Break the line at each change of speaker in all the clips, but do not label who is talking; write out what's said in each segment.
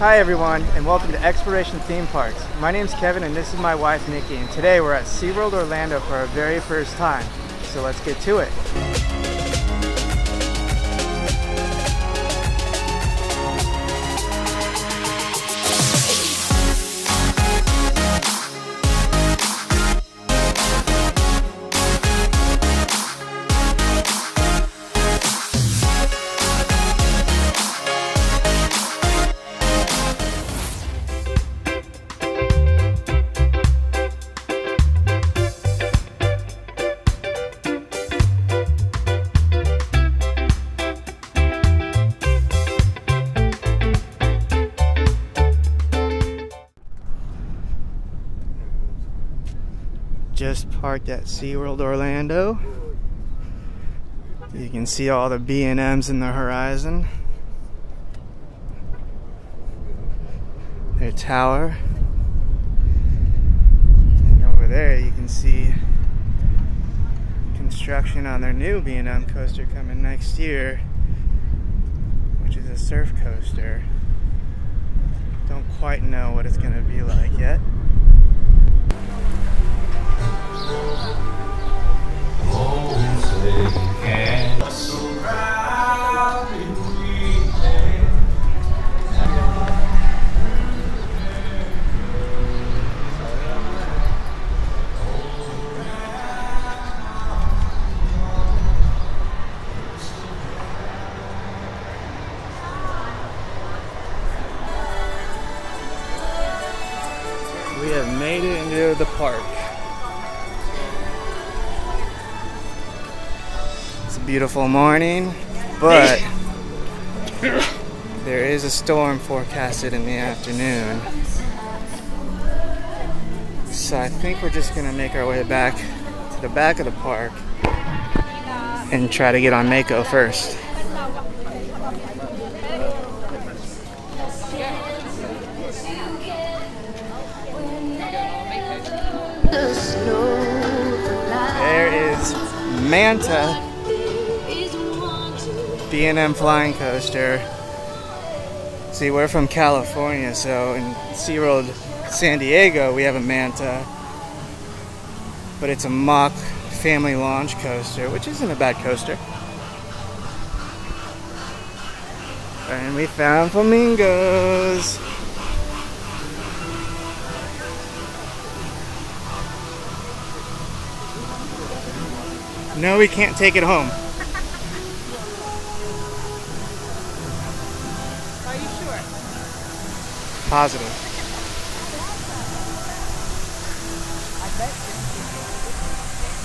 Hi everyone, and welcome to Exploration Theme Parks. My name's Kevin and this is my wife Nikki, and today we're at SeaWorld Orlando for our very first time. So let's get to it. Just parked at SeaWorld Orlando. You can see all the B&Ms in the horizon. Their tower. And over there you can see construction on their new B&M coaster coming next year, which is a surf coaster. Don't quite know what it's going to be like yet. We have made it into the park. It's a beautiful morning, but there is a storm forecasted in the afternoon. So I think we're just gonna make our way back to the back of the park and try to get on Mako first. There is Manta B&M flying coaster. See, we're from California, so in SeaWorld San Diego we have a Manta, but it's a mock family launch coaster, which isn't a bad coaster. And we found flamingos. No, we can't take it home.
Are you sure?
Positive.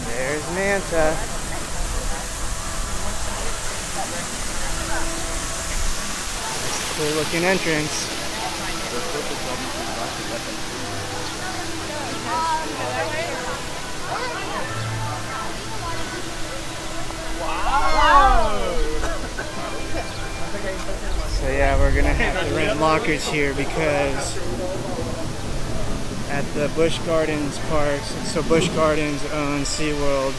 There's Manta. Nice, cool looking entrance. So yeah, we're gonna have to rent lockers here because at the Busch Gardens parks, so Busch Gardens owns SeaWorld,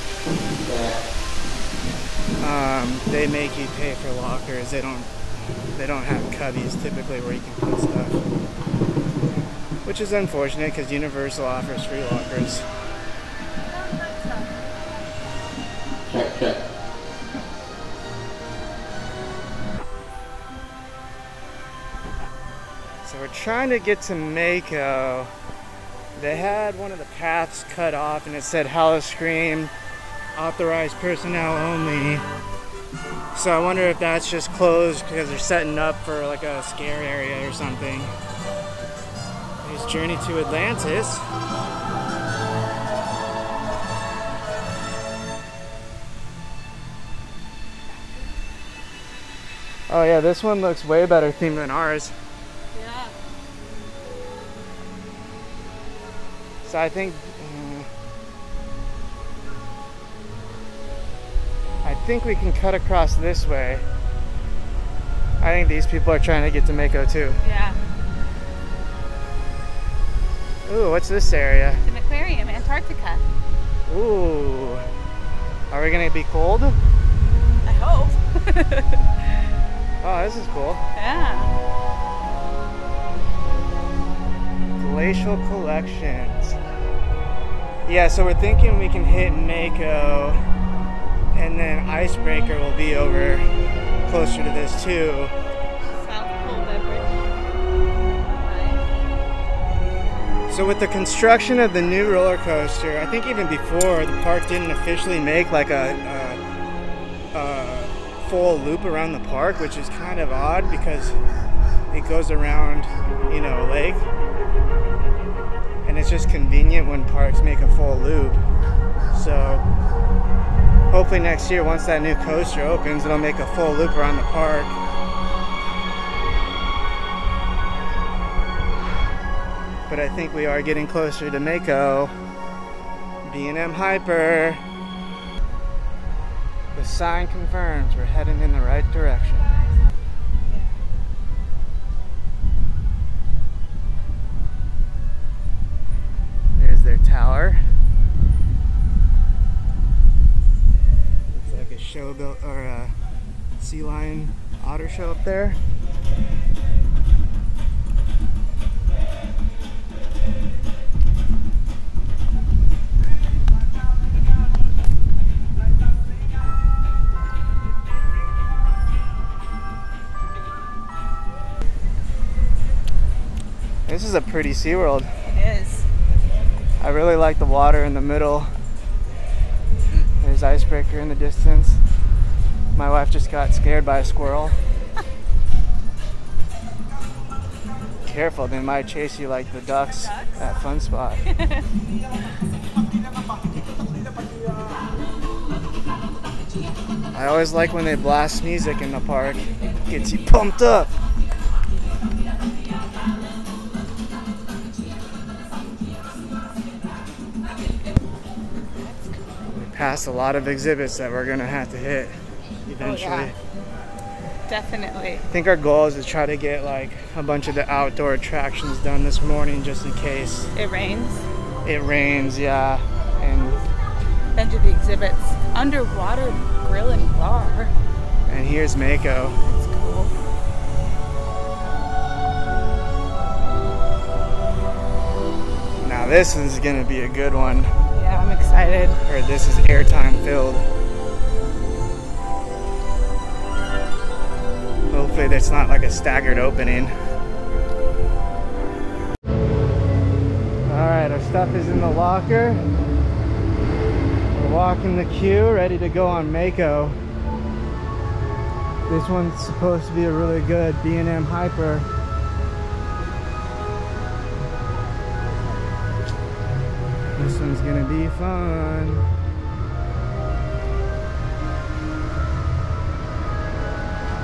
they make you pay for lockers. They don't have cubbies typically where you can put stuff, which is unfortunate because Universal offers free lockers.
Check.
So we're trying to get to Mako. They had one of the paths cut off and it said Howl-O-Scream, authorized personnel only. So I wonder if that's just closed because they're setting up for like a scare area or something. There's Journey to Atlantis. Oh yeah, this one looks way better themed than ours.
Yeah.
So I think we can cut across this way. I think these people are trying to get to Mako too.
Yeah.
Ooh, what's this area?
It's an aquarium, Antarctica.
Ooh. Are we gonna be cold?
I hope.
Oh, this is cool.
Yeah.
Glacial Collections. Yeah, so we're thinking we can hit Mako, and then Icebreaker will be over closer to this too.
South Pole beverage.
So with the construction of the new roller coaster, I think even before, the park didn't officially make like a full loop around the park, which is kind of odd because it goes around, you know, a lake. And it's just convenient when parks make a full loop. So hopefully next year, once that new coaster opens, it'll make a full loop around the park. But I think we are getting closer to Mako. B&M Hyper. The sign confirms we're heading in the right direction. There's their tower. Looks like a show built or a sea lion otter show up there. This is a pretty SeaWorld.
It is.
I really like the water in the middle. There's Icebreaker in the distance. My wife just got scared by a squirrel. Careful, they might chase you like the ducks at Fun Spot. I always like when they blast music in the park. It gets you pumped up. Past a lot of exhibits that we're gonna have to hit eventually.
Oh, yeah. Definitely.
I think our goal is to try to get like a bunch of the outdoor attractions done this morning just in case.
It rains.
It rains, yeah. And
Then do the exhibits. Underwater grill and bar.
and here's Mako.
That's cool.
Now this is gonna be a good one.
Yeah, I'm excited.
Or this is airtime filled. Hopefully that's not like a staggered opening. Alright, our stuff is in the locker. We're walking the queue, ready to go on Mako. This one's supposed to be a really good B&M Hyper. This one's gonna be fun.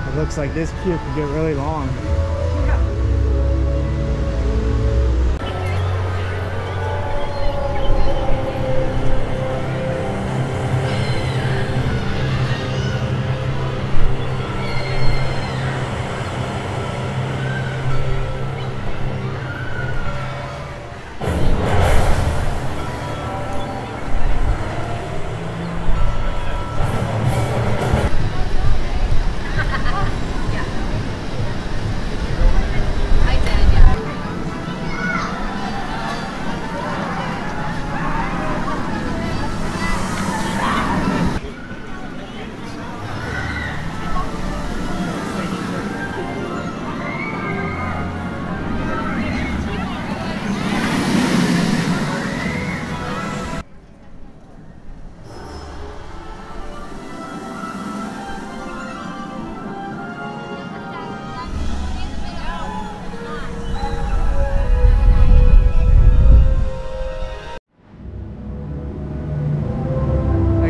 It looks like this queue could get really long.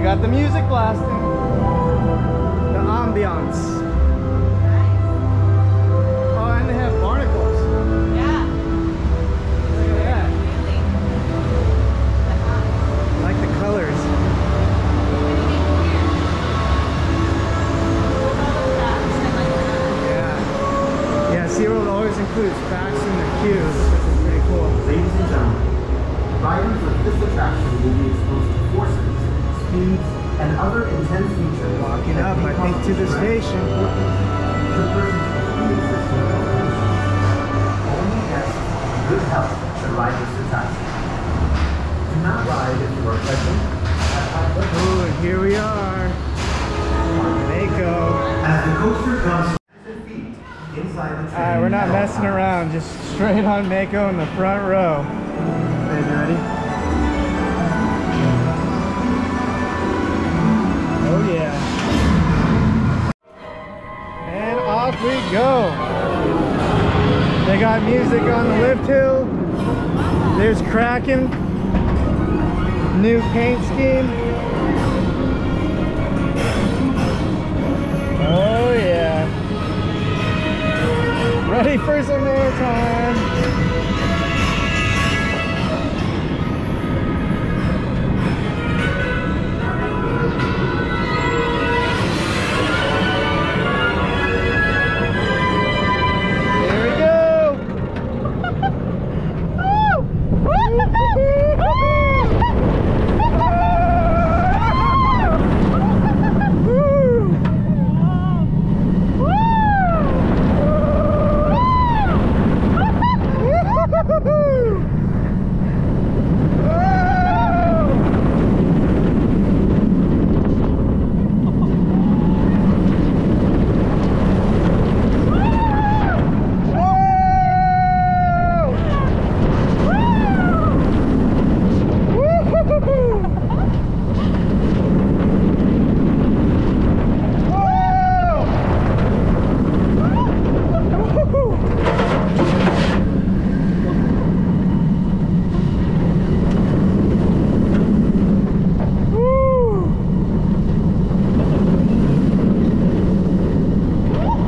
Got the music blasting. The ambiance. Oh, and they have barnacles.
Yeah.
Look at that. I like the colors. Yeah. Yeah, SeaWorld always includes facts in the queues, which is pretty cool.
Ladies and gentlemen, riders of this attraction will be exposed to forces, speeds, and other intense features.
Walking up, I think, to the station.
The person's immune system. Only guests in good health should by this attachment. Do not ride if you are pregnant.
Ooh, and here we are. Mako.
As the coaster comes feet inside the train.
Alright, we're not messing around, just straight on Mako in the front row. Okay, you ready? Oh yeah. And off we go. They got music on the lift hill. There's Kraken. New paint scheme. Oh yeah. Ready for some airtime. Here we go.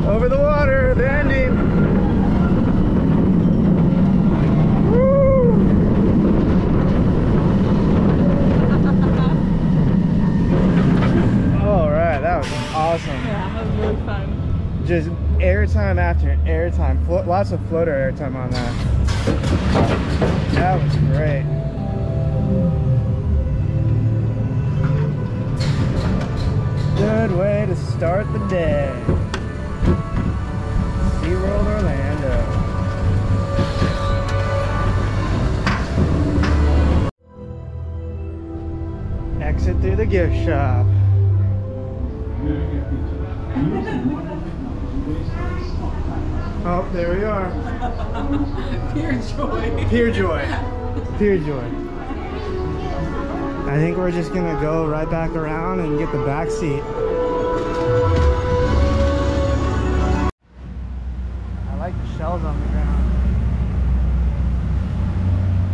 Over the water, the ending. Woo! All right, that was awesome.
Yeah, that was really fun.
Just airtime after airtime. Lots of floater airtime on that. That was great. Good way to start the day. SeaWorld Orlando. Exit through the gift shop. Oh, there we are.
Pure joy.
Pure joy. Pure joy. I think we're just gonna go right back around and get the back seat. I like the shells on the ground.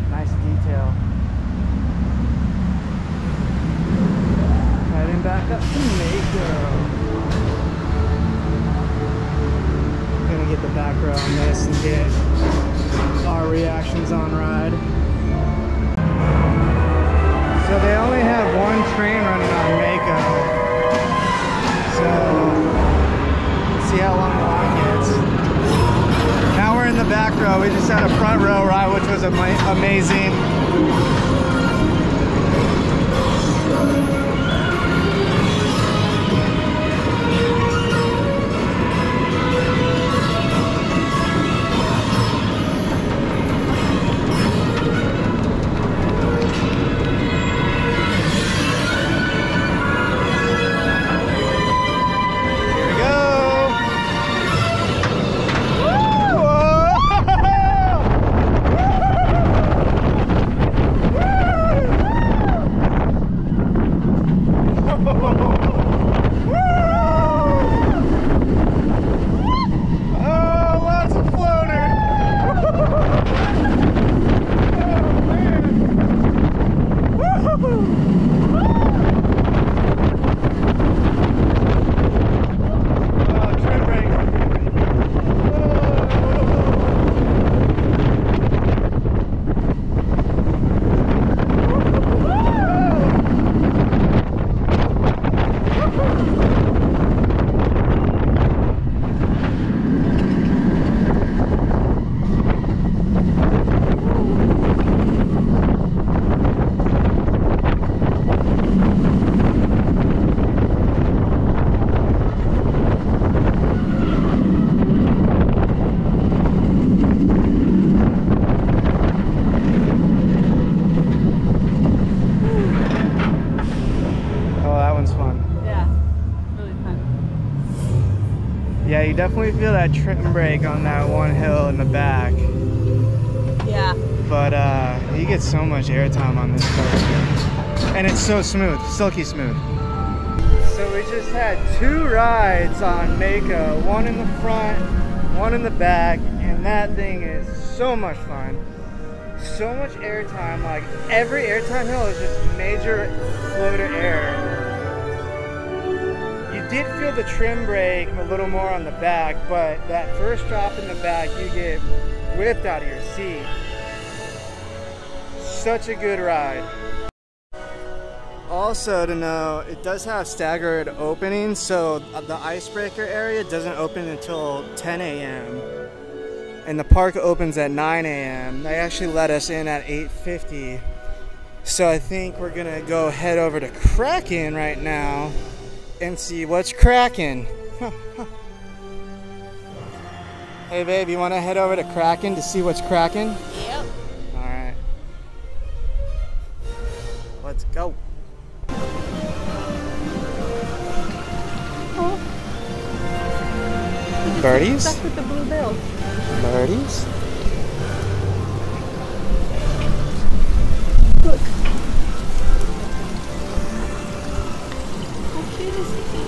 Nice detail. Heading back up to Mako. Gonna get the back row on this and get our reactions on ride. So they only have one train running on Mako. So let's see how long the line gets. Now we're in the back row. We just had a front row ride, which was amazing. you definitely feel that trim brake on that one hill in the back.
Yeah.
But you get so much airtime on this coaster. And it's so smooth, silky smooth. So we just had 2 rides on Mako, one in the front, one in the back, and that thing is so much fun. So much airtime, like every airtime hill is just major flow to air. You did feel the trim brake a little more on the back, but that first drop in the back, you get whipped out of your seat. Such a good ride. Also to know, it does have staggered openings, so the icebreaker area doesn't open until 10 a.m. and the park opens at 9 a.m. They actually let us in at 8:50. So I think we're gonna go head over to Kraken right now and see what's cracking. Hey babe, you wanna head over to Kraken to see what's cracking?
Yep.
Alright. Let's go.
Oh.
Birdies?
Stuck with the blue bill.
Birdies?
Look. How cute is he?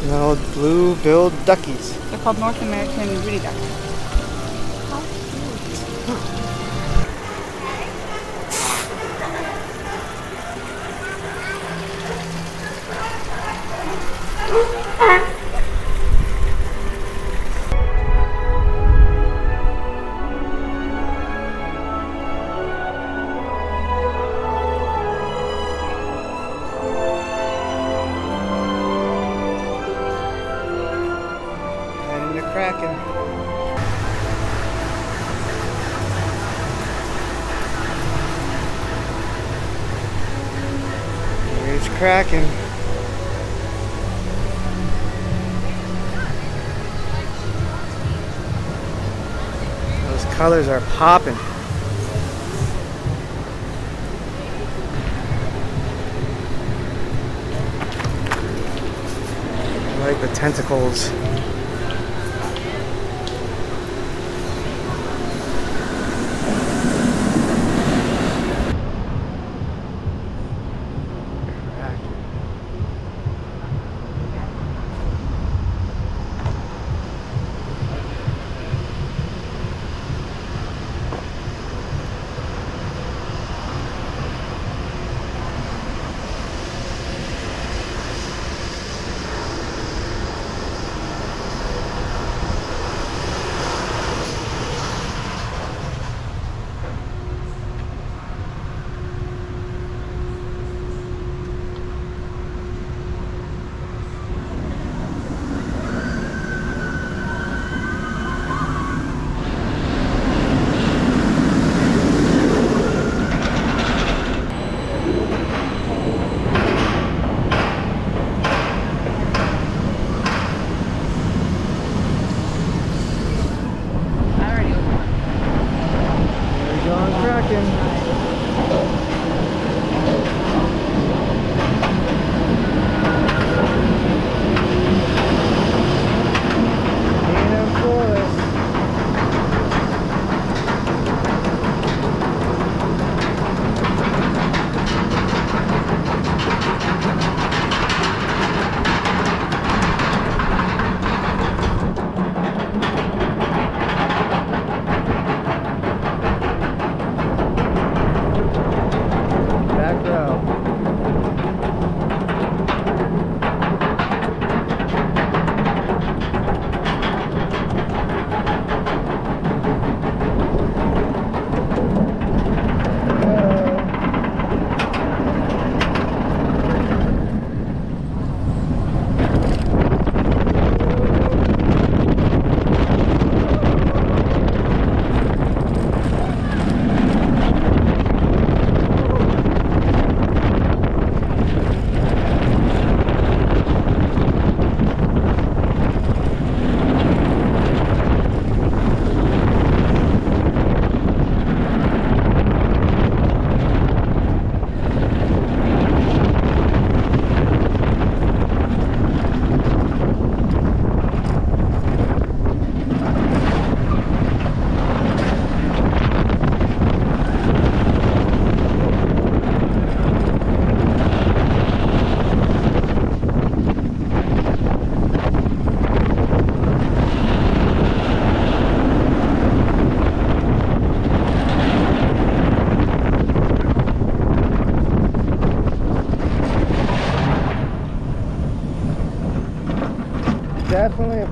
Little blue-billed duckies.
They're called North American Rudy Duck. How cute.
Heading to Kraken. Here's Kraken. Those colors are popping. I like the tentacles.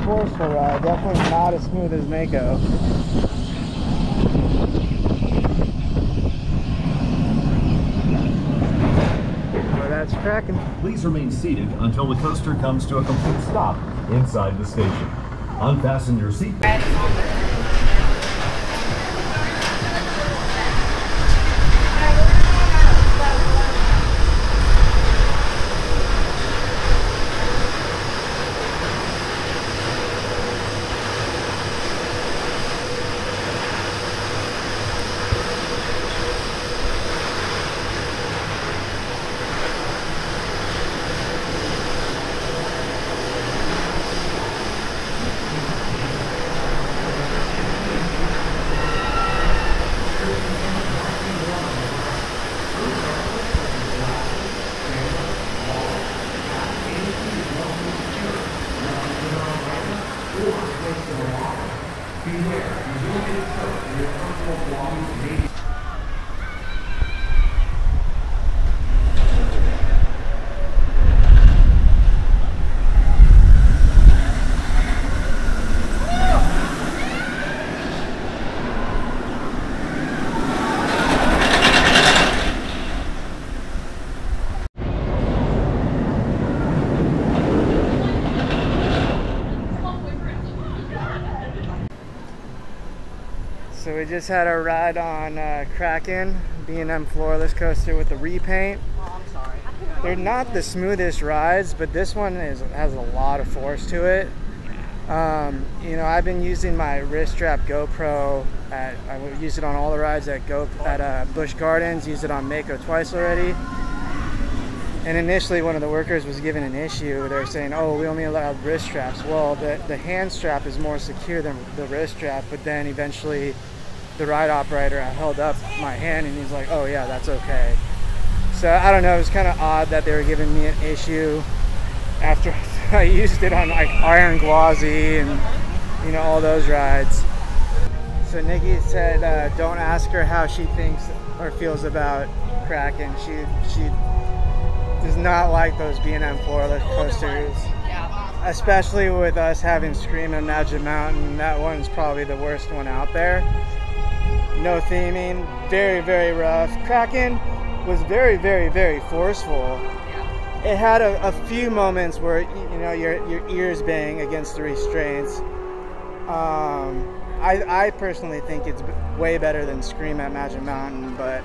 forceful ride. Definitely not as smooth as Mako. But that's cracking.
Please remain seated until the coaster comes to a complete stop inside the station. Unfasten your seatbelt.
So we just had a ride on Kraken, B&M floorless coaster with the repaint. They're not the smoothest rides, but this one has a lot of force to it. You know, I've been using my wrist strap GoPro. I use it on all the rides at Busch Gardens. Used it on Mako twice already. And initially, one of the workers was given an issue. They were saying, "Oh, we only allowed wrist straps." Well, the hand strap is more secure than the wrist strap. But then eventually, the ride operator held up my hand, and he's like, "Oh yeah, that's okay." So I don't know. It was kind of odd that they were giving me an issue after I used it on like Iron Gwazi and you know all those rides. So Nikki said, "Don't ask her how she thinks or feels about Kraken. She does not like those B&M floorless coasters, especially with us having Scream and Magic Mountain. That one's probably the worst one out there. No theming, very, very rough. Kraken was very, very, very forceful. It had a few moments where you know your ears bang against the restraints. I personally think it's way better than Scream at Magic Mountain, but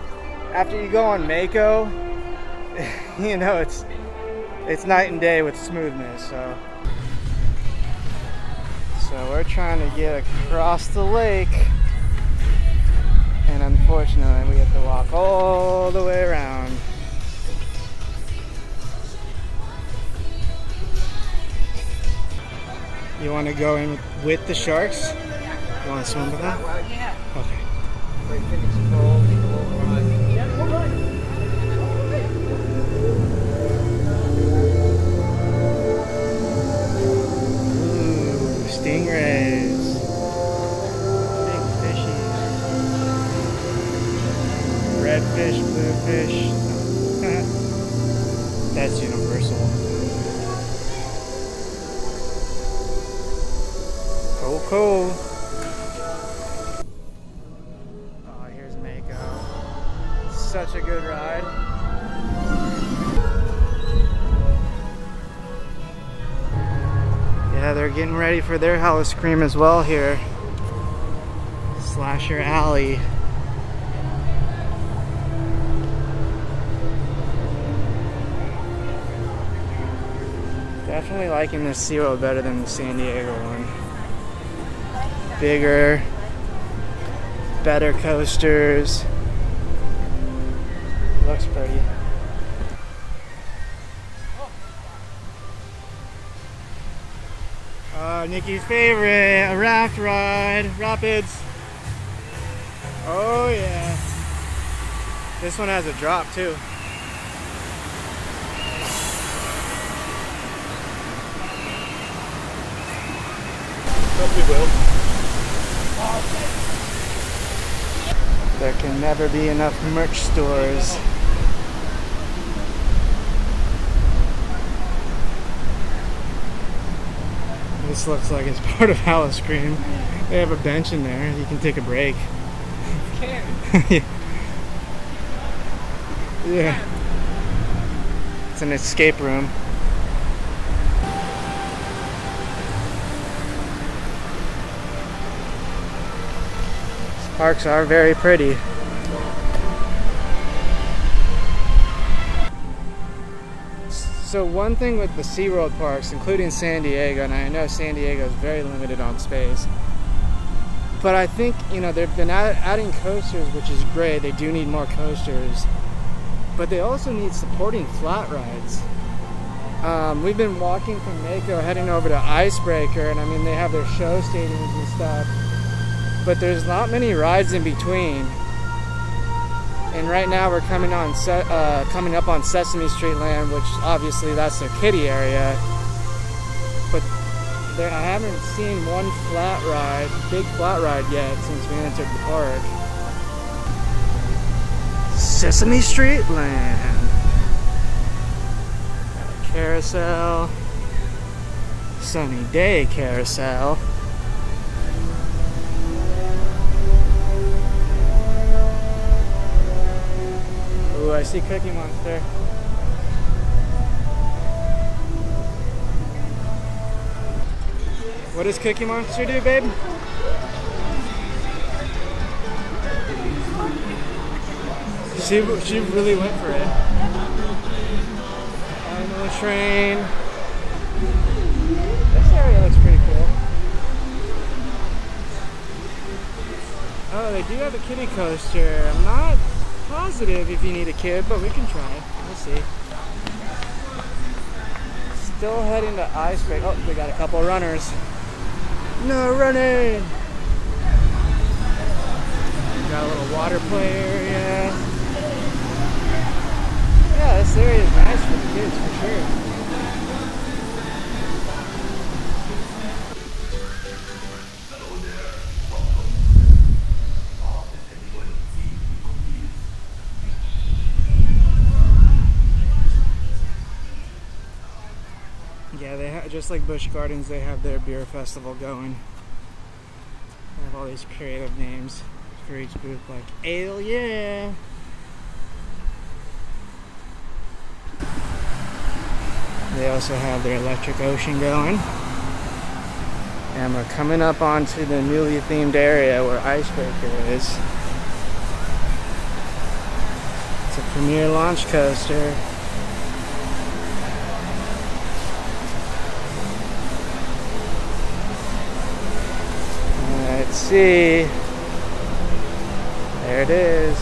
after you go on Mako, you know it's night and day with smoothness. So we're trying to get across the lake, and unfortunately we have to walk all the way around. You want to go in with the sharks? You want to swim with them?
Yeah.
Okay. Ooh, stingrays. Big fishies. Red fish, blue fish. That's universal. Cool. Oh, here's Mako. Such a good ride. Yeah, they're getting ready for their House Scream as well here. Slasher Alley. Definitely liking this SeaWorld better than the San Diego one. Bigger, better coasters. Looks pretty. Nikki's favorite, a raft ride, rapids. Oh yeah. This one has a drop too.
Hope we will.
There can never be enough merch stores. This looks like it's part of Howl-O-Scream. They have a bench in there. You can take a break.
Scared.
Yeah. It's an escape room. These parks are very pretty. So one thing with the SeaWorld parks, including San Diego, and I know San Diego is very limited on space, but I think, you know, they've been adding coasters, which is great. They do need more coasters, but they also need supporting flat rides. We've been walking from Mako heading over to Icebreaker, and I mean, they have their show stadiums and stuff, but there's not many rides in between. And right now we're coming up on Sesame Street Land, which obviously that's their kiddie area. But I haven't seen one big flat ride yet since we entered the park. Sesame Street Land. Got a carousel. Sunny day carousel. Ooh, I see Cookie Monster. What does Cookie Monster do, babe? She really went for it. Animal Train. This area looks pretty cool. Oh, they do have a kiddie coaster. I'm not positive if you need a kid, but we can try. We'll see. Still heading to Icebreaker. Oh, we got a couple runners. No running! Got a little water play area. Yeah, this area is nice for the kids for sure. Yeah, they have, just like Busch Gardens, they have their beer festival going. They have all these creative names for each booth, like Ale Yeah. They also have their Electric Ocean going. And we're coming up onto the newly themed area where Icebreaker is. It's a premier launch coaster. Let's see. There it is.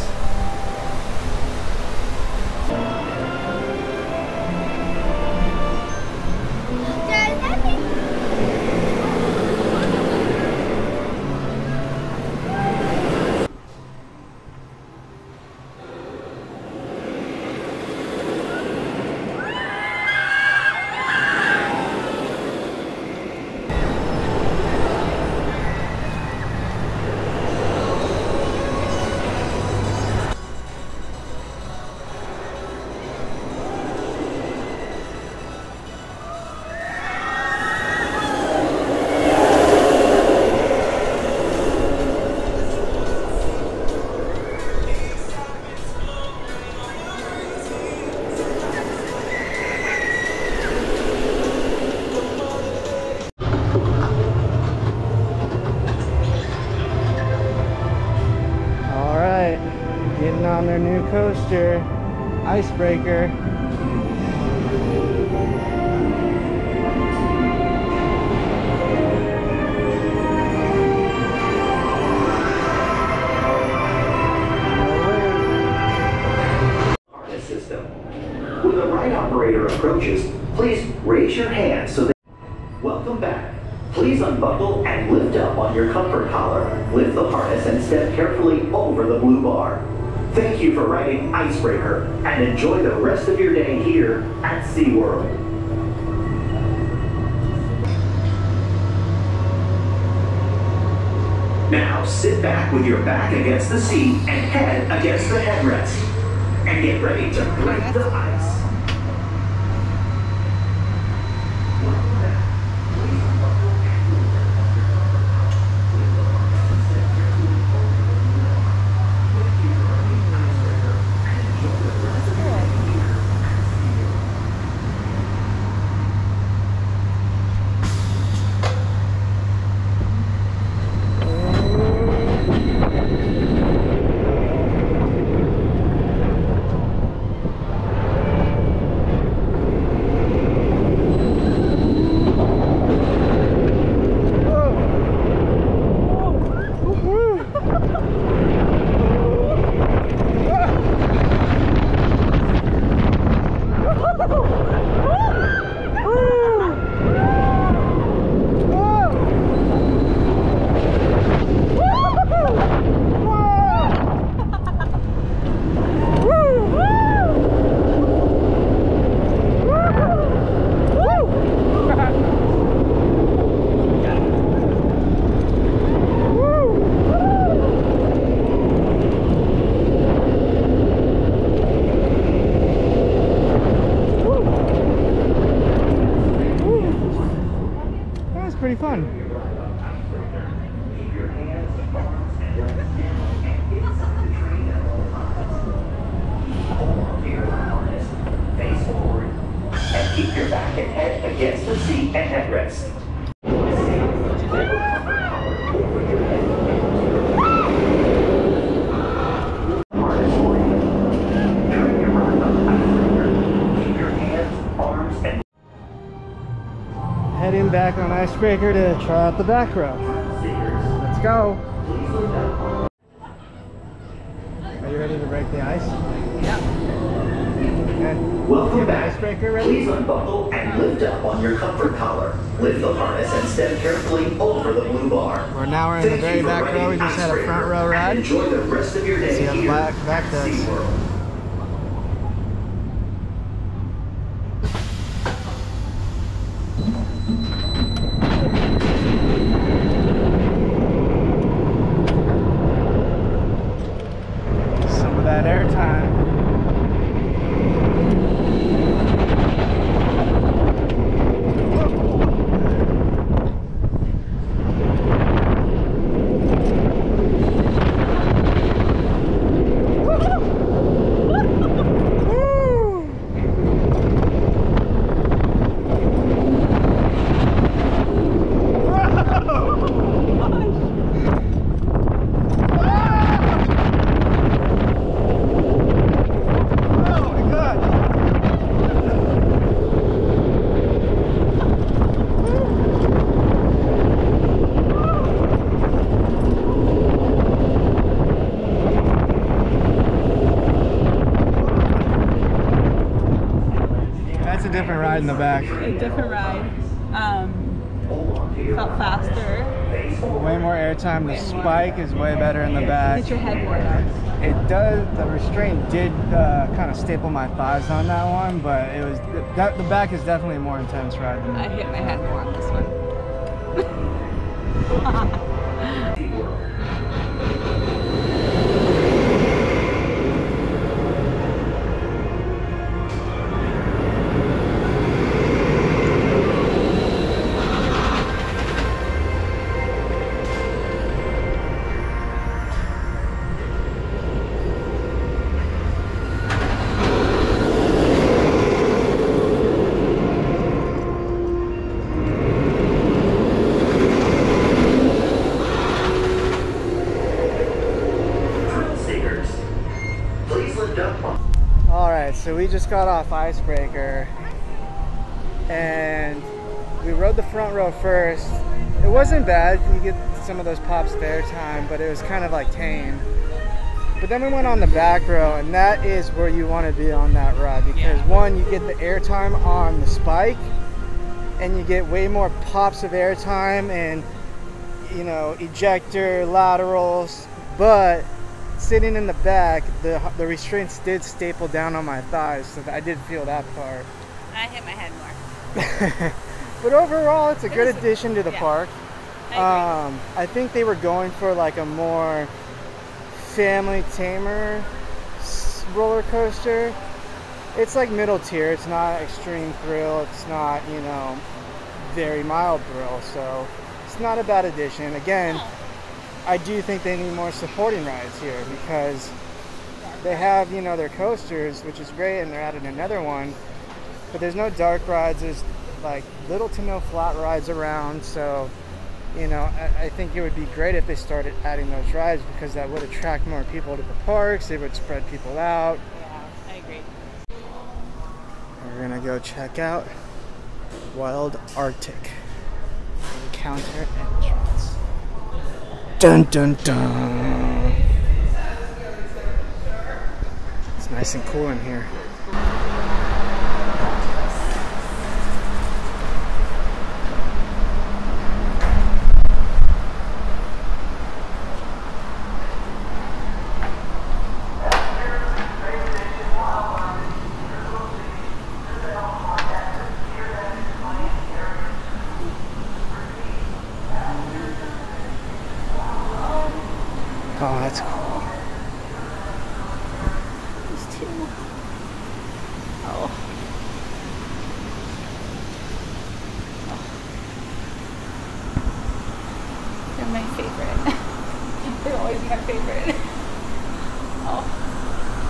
Getting on their new coaster, Icebreaker.
Harness system. When the ride operator approaches, please raise your hand so that... Welcome back. Please unbuckle and lift up on your comfort collar. Lift the harness and step carefully over the blue bar. Thank you for riding Icebreaker and enjoy the rest of your day here at SeaWorld. Now sit back with your back against the seat and head against the headrest. And get ready to break the ice. Welcome back. Please unbuckle
icebreaker to try out the back row. Let's go. Are you ready to break the ice?
Yeah.
Okay.
Welcome back.
Icebreaker ready?
Please unbuckle and lift up on your comfort collar. Lift the harness and step carefully over the blue bar.
Now we're in the very back row. We just had a front row ride.
Enjoy the rest of your day.
See how the back does.
SeaWorld.
Some of that airtime. Different ride in the back.
A different ride. Felt faster.
Way more airtime. The spike is way better in the back.
Hit your head more though.
It does. The restraint did kind of staple my thighs on that one, but it was the back is definitely a more intense ride than
I hit my head more on this one.
So we just got off icebreaker and we rode the front row first. It wasn't bad. You get some of those pops of airtime, but it was kind of like tame. But then we went on the back row, and that is where you want to be on that ride because one, you get the airtime on the spike, and you get way more pops of airtime and, you know, ejector, laterals, but sitting in the back, the restraints did staple down on my thighs, so I did feel that part.
I hit my head more.
But overall, it's a good addition to the park.
I
think they were going for like a more family tamer roller coaster. It's like middle tier. It's not extreme thrill. It's not, you know, very mild thrill. So it's not a bad addition. Again, I do think they need more supporting rides here because they have, you know, their coasters, which is great, and they're adding another one, but there's no dark rides. There's like little to no flat rides around. So, you know, I think it would be great if they started adding those rides because that would attract more people to the parks. It would spread people out.
Yeah, I agree.
We're gonna go check out Wild Arctic. Encounter entrance. Dun dun dun. It's nice and cool in here. Oh, that's cool.
These two. Oh. They're my favorite. They're always my favorite. Oh.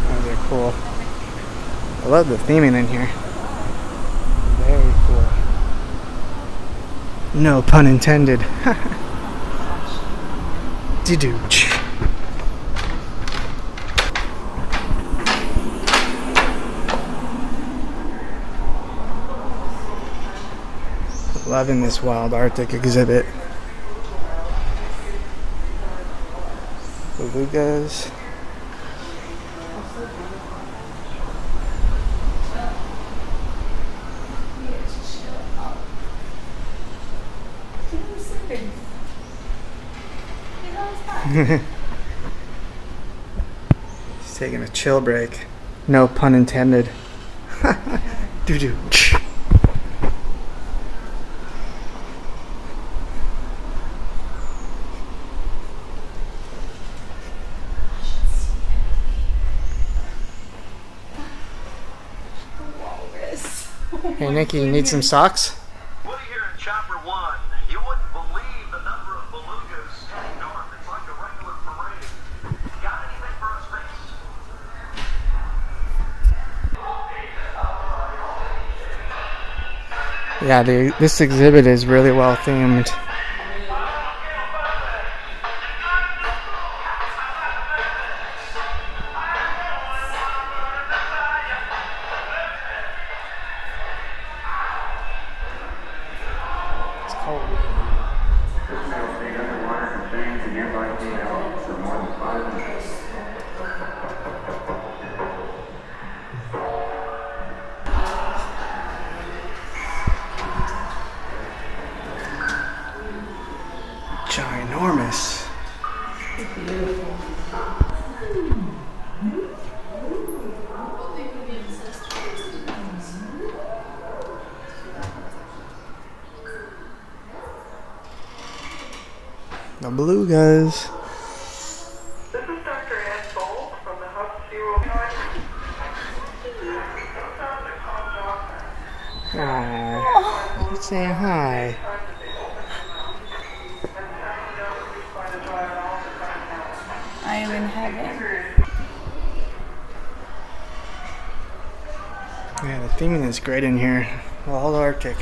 Those are cool. I love the theming in here. Very cool. No pun intended. Didooch. Loving this wild Arctic exhibit. Belugas. He's taking a chill break. No pun intended. Doo-doo. Hey Nikki, you need some socks?
Woody here in Chopper 1. You wouldn't believe the number of belugas heading north. It's like a regular parade. Got anything for us, Vince?
Yeah, this exhibit is really well themed. It's cold. Ginormous. The belugas.
This is Dr. Ann Bolt from the SeaWorld
Aww. Let's say hi.
I am in heaven.
Yeah, the theming is great in here. All Arctic.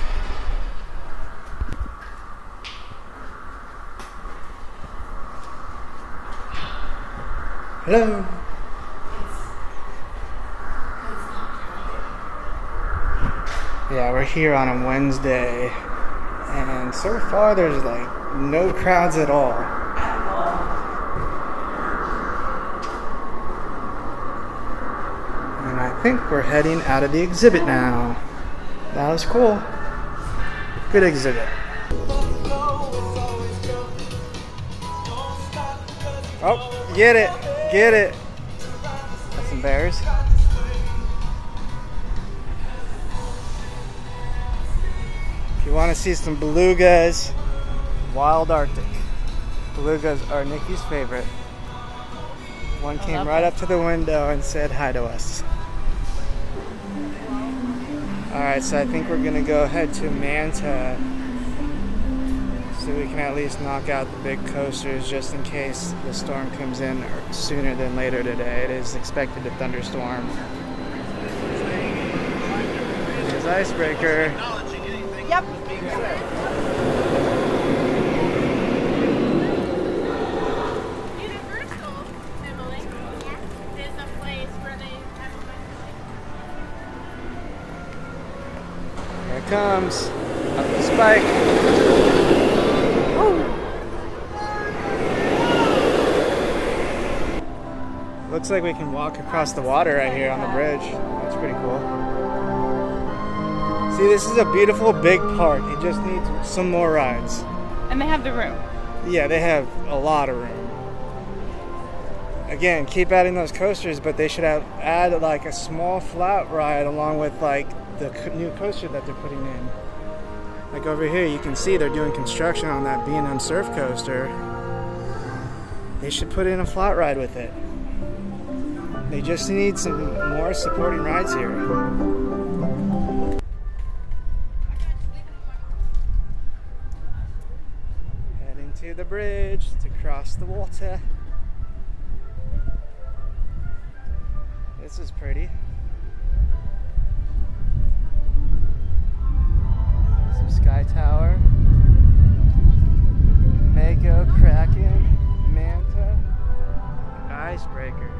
Hello. Yeah, we're here on a Wednesday, and so far there's like no crowds at all. And I think we're heading out of the exhibit now. That was cool. Good exhibit. Oh, get it, get it. Got some bears. If you want to see some belugas, wild Arctic. Belugas are Nikki's favorite. One came right up to the window and said hi to us. Alright, so I think we're gonna go ahead to Manta so we can at least knock out the big coasters just in case the storm comes in sooner than later today. It is expected to thunderstorm. There's Icebreaker.
Yep.
Universal, Emily. Is a place where they have a
Here it comes. Up the spike. Woo. Looks like we can walk across the water right here on the bridge. That's pretty cool. See, this is a beautiful big park. It just needs some more rides.
And they have the room.
Yeah, they have a lot of room. Again, keep adding those coasters, but they should add like a small flat ride along with like the new coaster that they're putting in. Like over here, you can see they're doing construction on that B&M surf coaster. They should put in a flat ride with it. They just need some more supporting rides here. Heading to the bridge to cross the water. This is pretty. Some Sky Tower. Mako, Kraken, Manta, Icebreaker.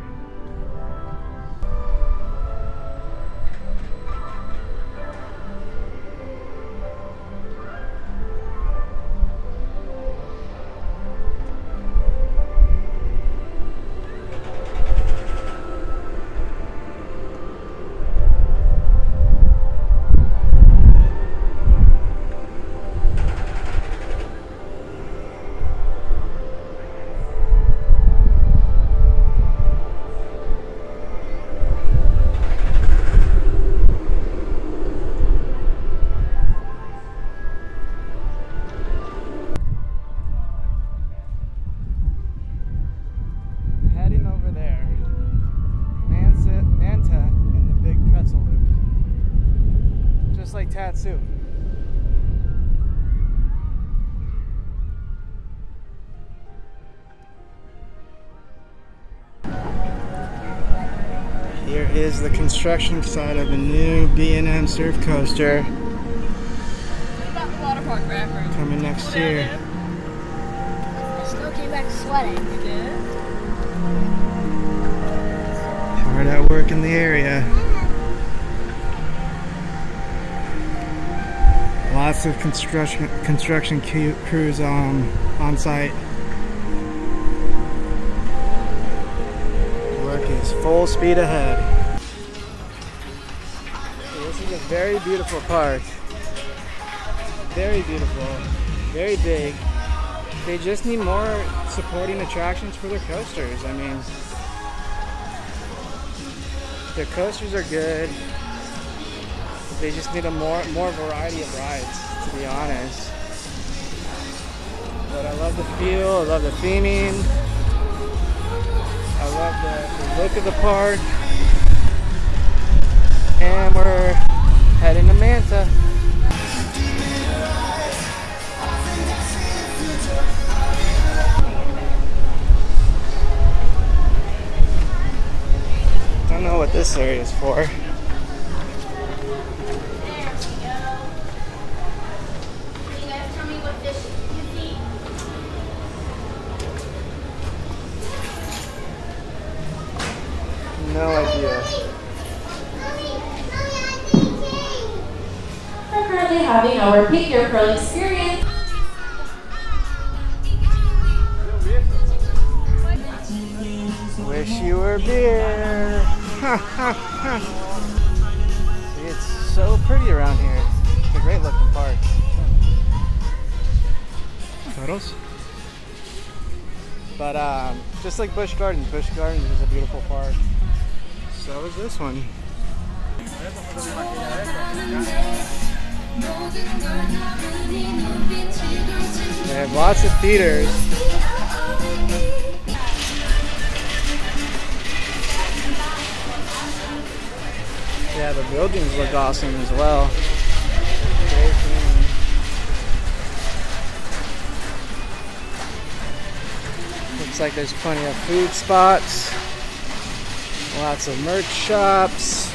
Komatsu. Here is the construction site of a new B&M surf coaster.
What about the water park bathroom?
Coming next year.
I still came back sweating. You did?
Hard at work in the area. Lots of construction crews on site. Work is full speed ahead. This is a very beautiful park. Very beautiful. Very big. They just need more supporting attractions for their coasters. I mean, their coasters are good. They just need a more variety of rides, to be honest. But I love the feel, I love the theming, I love the look of the park. And we're heading to Manta. Don't know what this area is for. No idea.
We're currently having our Pick Your Pearl experience.
Wish you were beer. See, it's so pretty around here. It's a great looking park. Photos? But just like Busch Gardens is a beautiful park. So is this one. They have lots of theaters. Yeah, the buildings look awesome as well. Great theme. Looks like there's plenty of food spots. Lots of merch shops.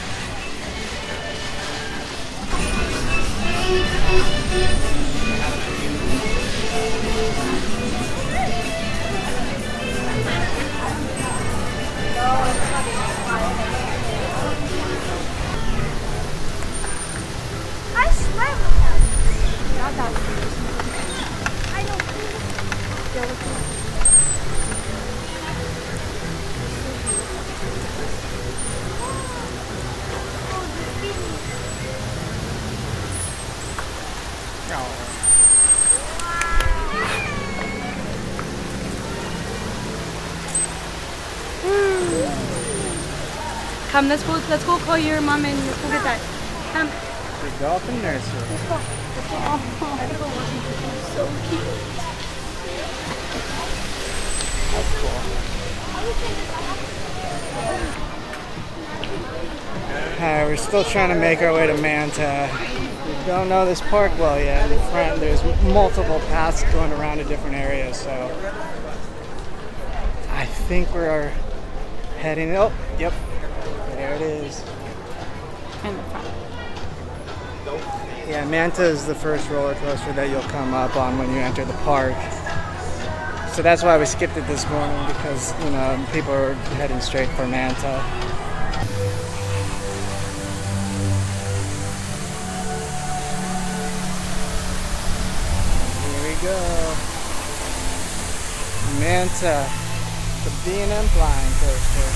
I swear with that. Not that I don't
Come, let's go call your mom and let's go get that. Come.
The dolphin nursery.
Let's go. So cute.
That's cool. Alright, we're still trying to make our way to Manta. We don't know this park well yet. In front, there's multiple paths going around to different areas, so I think we're heading. Oh, yep, there it is.
In the front.
Yeah, Manta is the first roller coaster that you'll come up on when you enter the park. So that's why we skipped it this morning, because, you know, people are heading straight for Manta. Here we go. Manta, the B&M flying coaster.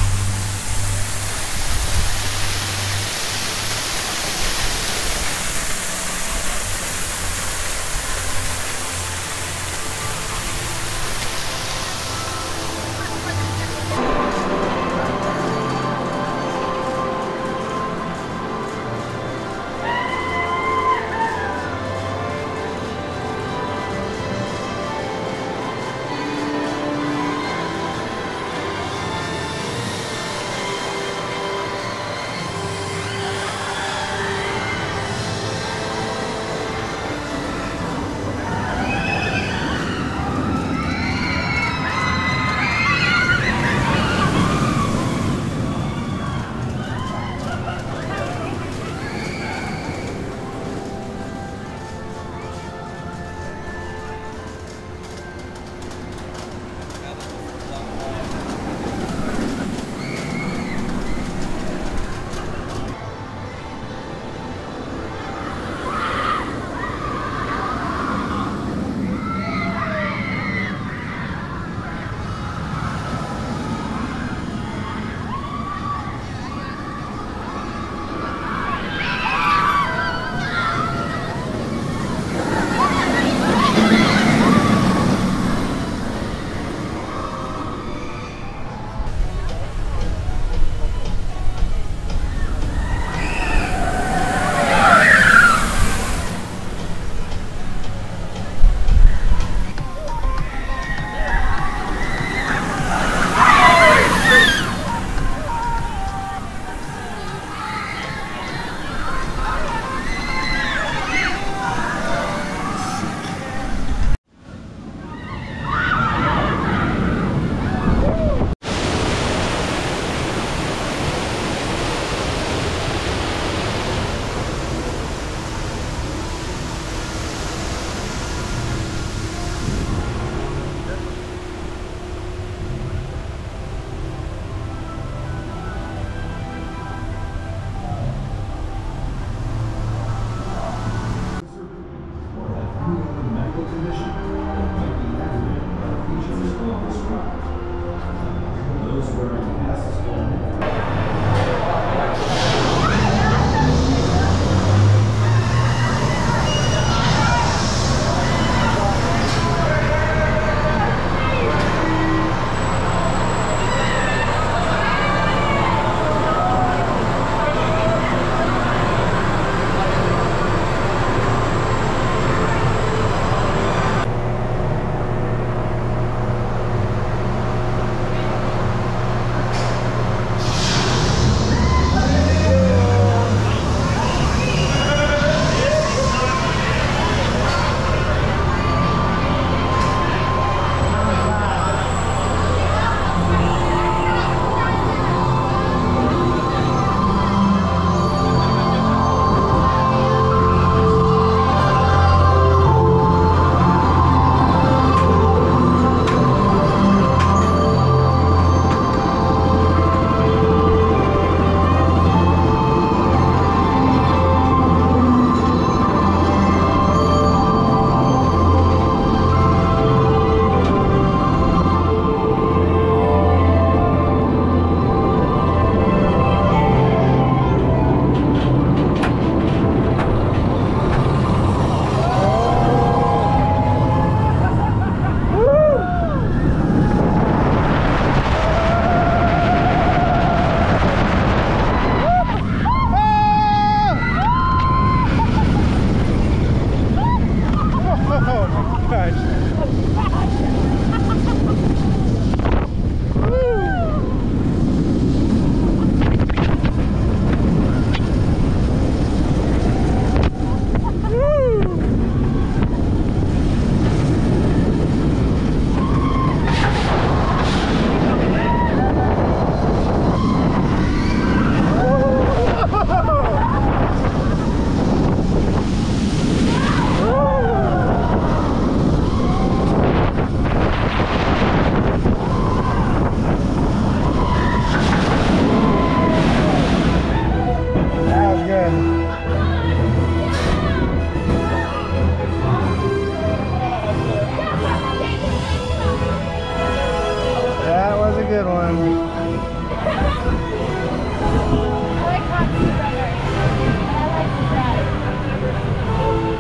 good one.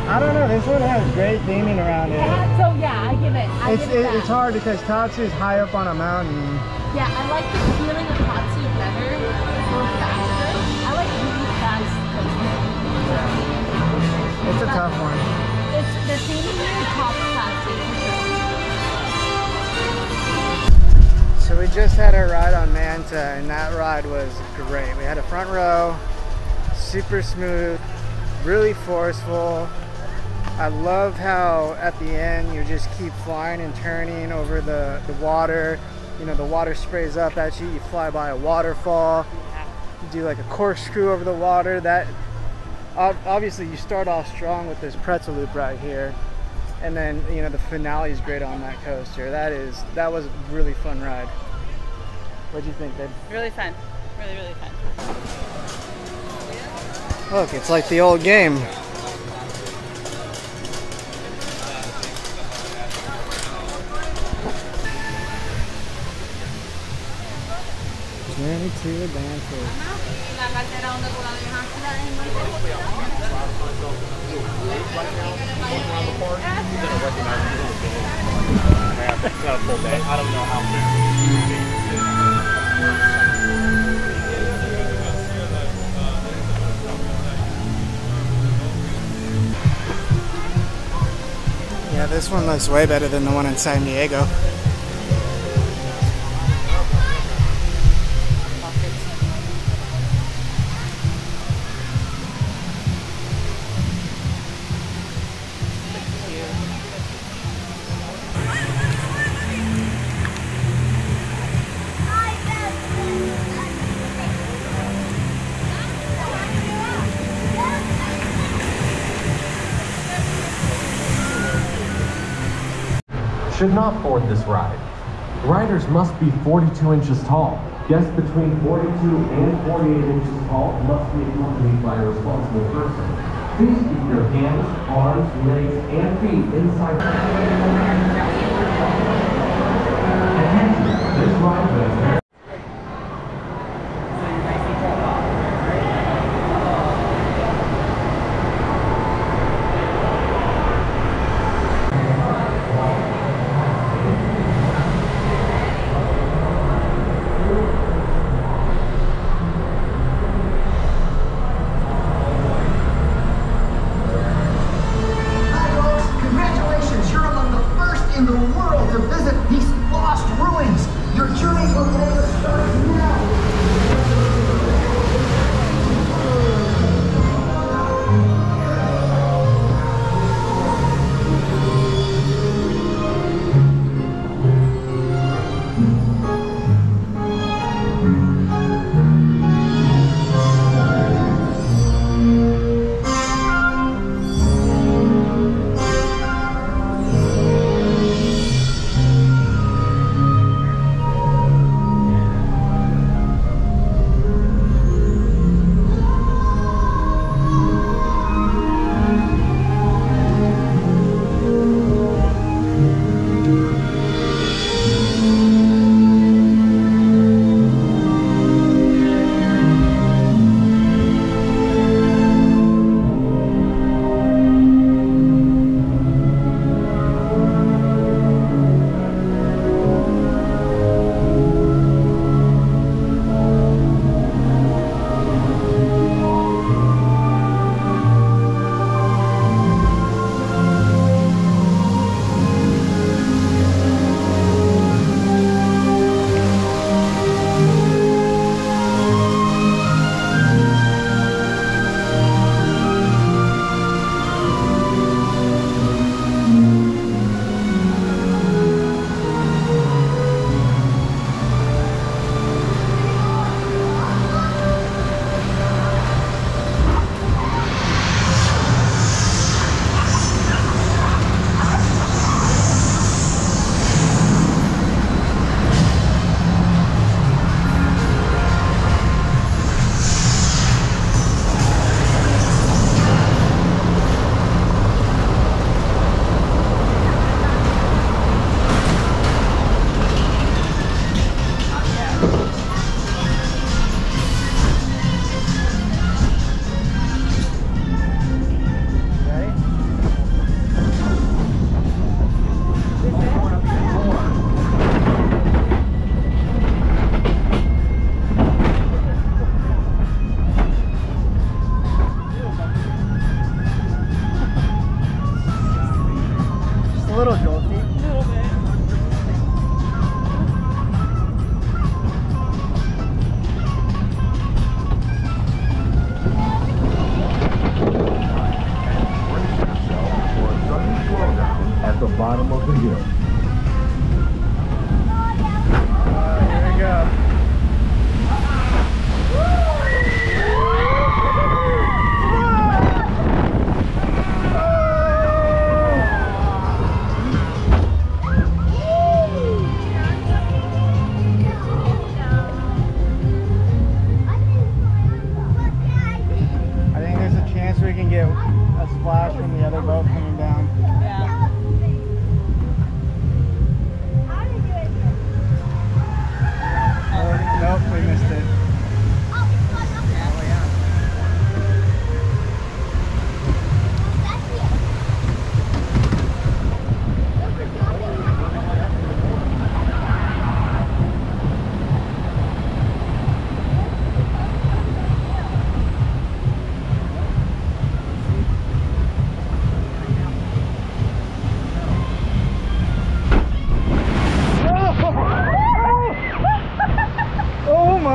I don't know, this one has great theming around it.
So yeah, I give it.
It's hard because Tatsu's high up on a mountain.
Yeah, I like the feeling of Tatsu better. It's a little faster. I like really fast coasting.
It's a tough one.
It's the theming here top Tatsu.
So we just had our ride on Manta, and that ride was great. We had a front row, super smooth, really forceful. I love how at the end you just keep flying and turning over the water. You know, the water sprays up at you, you fly by a waterfall. You do like a corkscrew over the water. That obviously you start off strong with this pretzel loop right here. And then, you know, the finale is great on that coaster. That was a really fun ride. What'd you think, babe?
Really fun. Really, really fun.
Look, it's like the old game. Journey to Adventure. Yeah, this one looks way better than the one in San Diego.
Should not board this ride. Riders must be 42 inches tall. Guests between 42 and 48 inches tall must be accompanied by a responsible person. Please keep your hands, arms, legs, and feet inside. Attention, this ride has
in the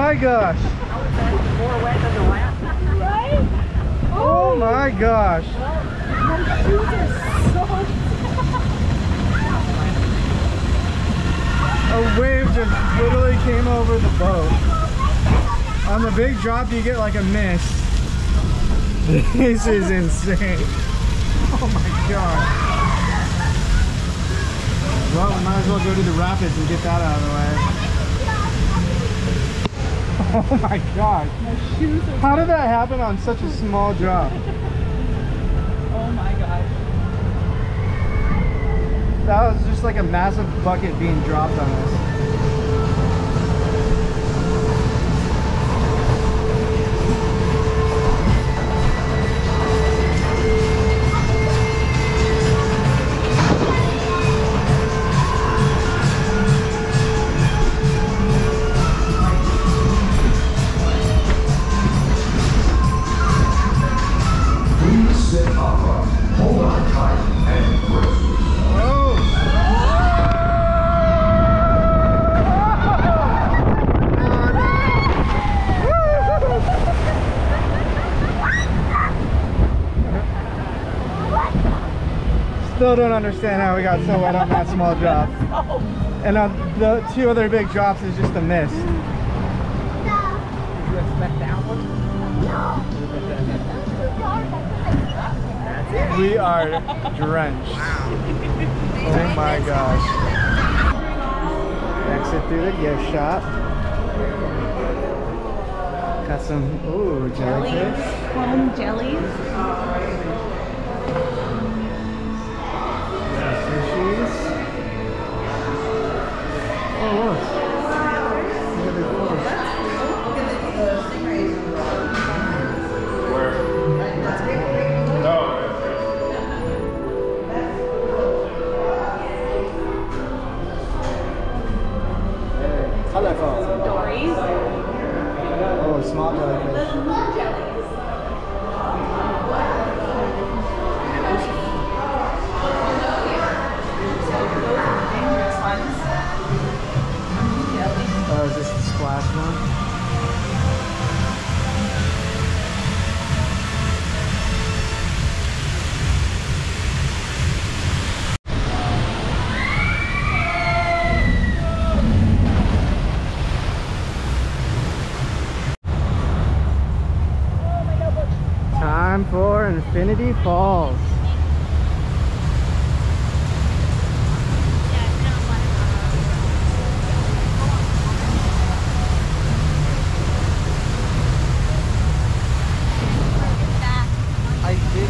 my gosh.
More wet than the last.
Right?
Oh my gosh.
My shoes are so
A wave just literally came over the boat. On the big drop, you get like a mist. This is insane. Oh my god. Well, we might as well go to the rapids and get that out of the way. Oh my god.
My shoes are
How did that happen on such a small drop?
Oh my god.
That was just like a massive bucket being dropped on us.
Sit upright, hold on tight, and brace yourself.
Still don't understand how we got so wet on that small drop. And on the two other big drops is just a mist.
Did you expect that one?
We are drenched. Oh my gosh. Exit through the gift shop. Got some, ooh, jellyfish.
Foam jellies.
Fishies. Oh, look. Look at the colorful.
Dories.
Oh, small jellyfish. Oh, is this the splash one? Time for Infinity Falls. I did.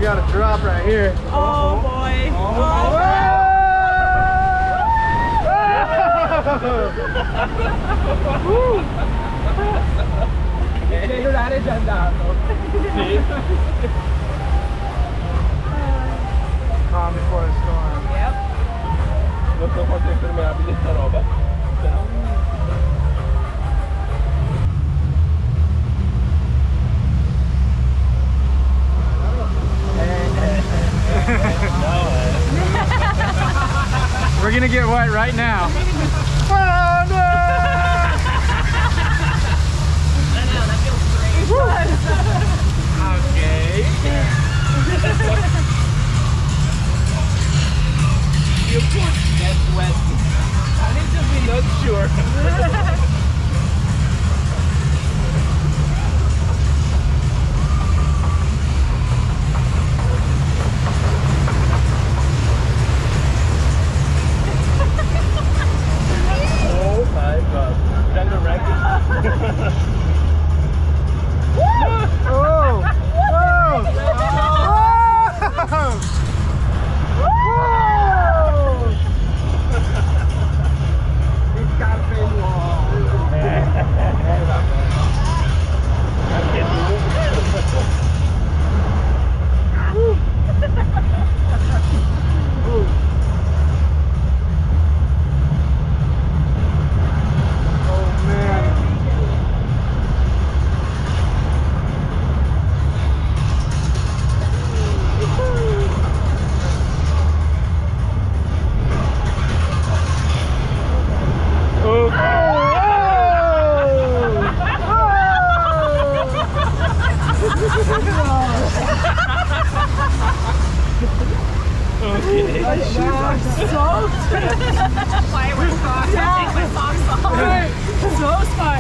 got a drop right here.
Oh boy.
Calm before the storm.
Yep.
We're gonna get wet right now. Oh no!
I know, that feels great.
Okay.
You could get wet. I need to be not sure. Oh my god. Then the wreckage.
Oh! Whoa!
It's got a big wall.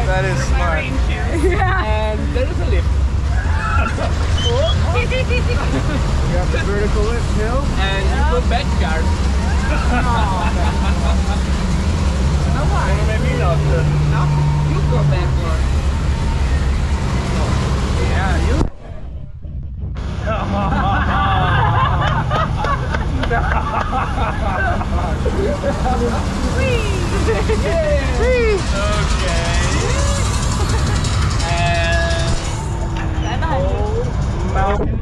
That is smart.
And there is a lift.
You got the vertical lift hill.
And you go backyard. Maybe not. No, you go backward. Yeah, you. Okay. And mountain.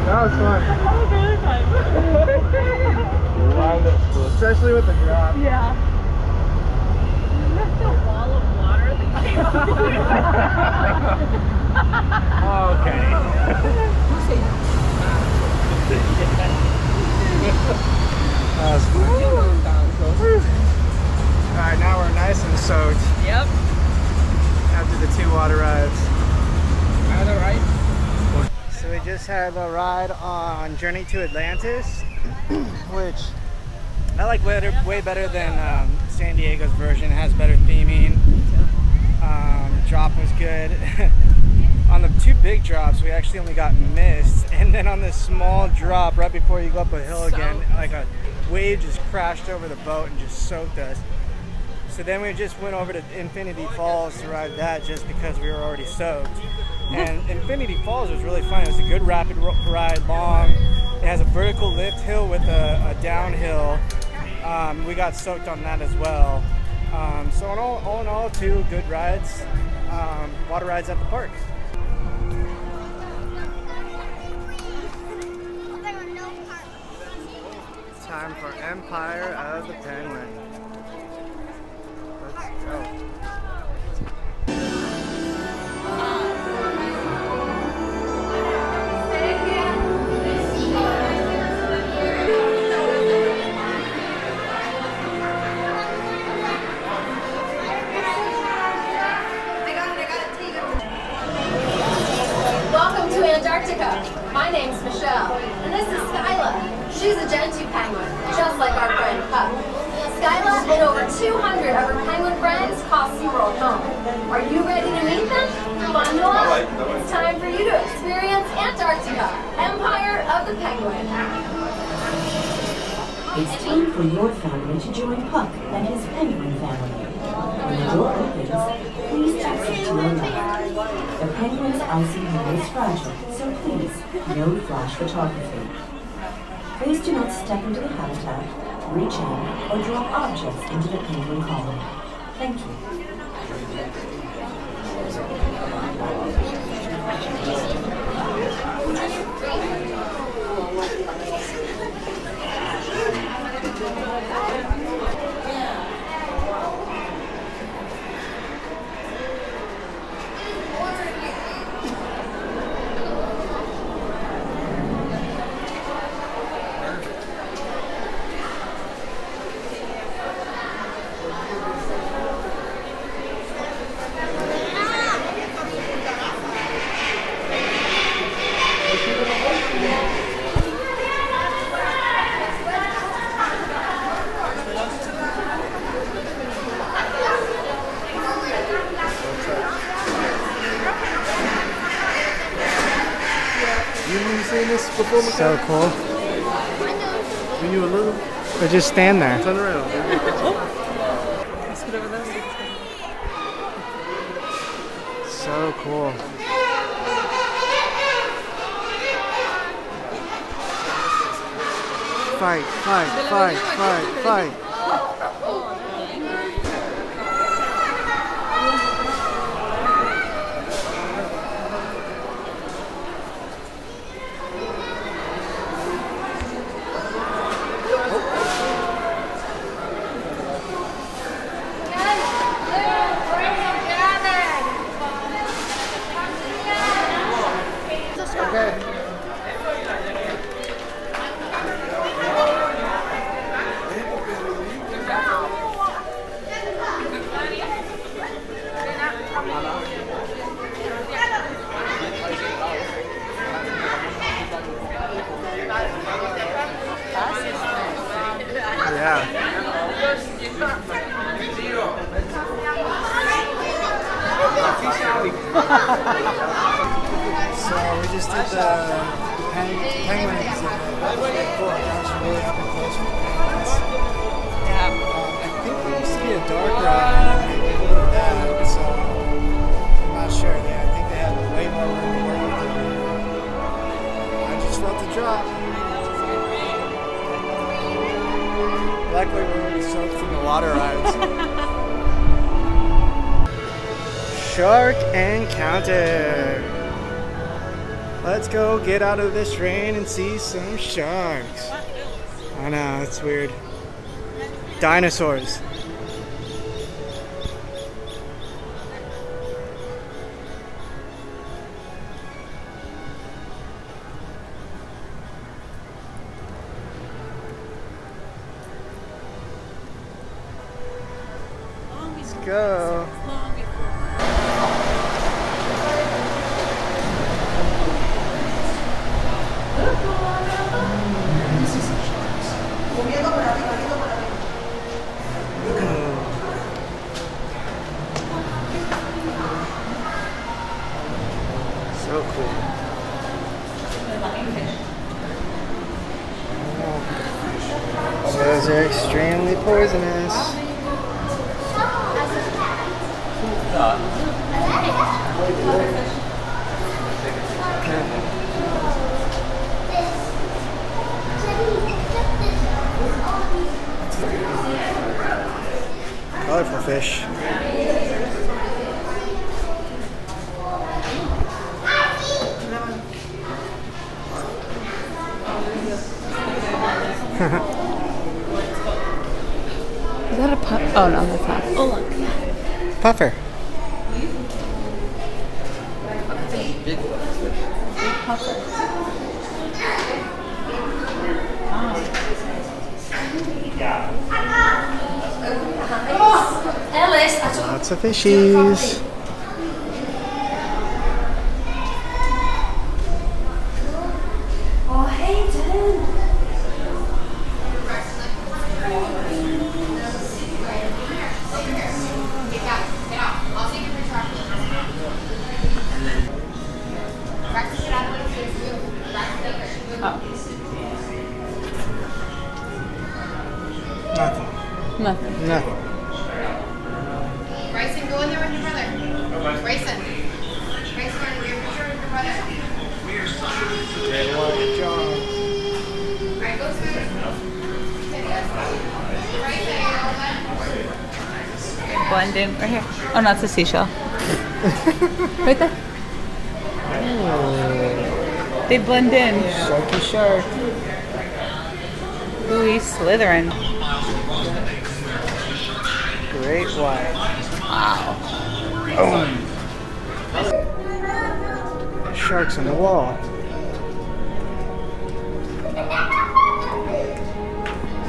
That was fun.
Wonderful.
Especially with the drop.
Yeah. The wall of water that came up.
Okay.
That was fun. Alright, now we're nice and soaked
Yep.
after the 2 water rides.
Another ride?
So we just had a ride on Journey to Atlantis, which I like way better than San Diego's version. It has better theming. Drop was good. On the 2 big drops, we actually only got mist, and then on this small drop right before you go up a hill again, like a wave just crashed over the boat and just soaked us. So then we just went over to Infinity Falls to ride that just because we were already soaked. And Infinity Falls was really fun. It was a good rapid ride, long. It has a vertical lift hill with a downhill. We got soaked on that as well. So all in all, 2 good rides, water rides at the park. Time for Empire of the Penguin. Let's go.
Welcome to Antarctica. My name's Michelle, and this is Skyla. She's a Gen 2 penguin, just like our friend Pup. Skyla and over 200 of her penguin friends call SeaWorld home. Are you ready to meet them? Bundle up. It's time for you to experience Antarctica, Empire of the Penguin.
It's time for your family to join Puck and his penguin family. When the door opens, please exit to your left. The penguin's ICU is fragile, so please, no flash photography. Please do not step into the habitat, reach in, or drop objects into the penguin colony. Thank you.
So cool.
When you were little?
Or just stand there.
Turn around.
Let's get over there.
So cool. Fight, fight, fight, fight, fight. So we just did the penguin exhibit. Cool. Guys are really up and close with penguins. Yeah. I think there used to be a dark ride and they moved that, so I'm not sure. I think they had way more room to work with. I just felt the drop. Luckily we were soaked from the water rides. Shark encounter. Let's go get out of this rain and see some sharks. I know, it's weird. Dinosaurs. Let's go. So cool. Those are extremely poisonous. Colorful fish.
Is that a pup? Oh no, that's not. Oh look.
Puffer.
Big puffer.
Lots of fishies.
Oh, Hayden.
Nothing.
Nothing.
Nothing.
Bryson, go in there with your brother. Bryson. Bryson, want to get a picture with your brother?
Great white jaw.
Alright, go through.
Blend in right here. Oh, no, it's a seashell. Right there.
Oh.
They blend in.
Sharky shark.
Ooh, he's slithering.
Great white.
Wow.
Sharks on the wall.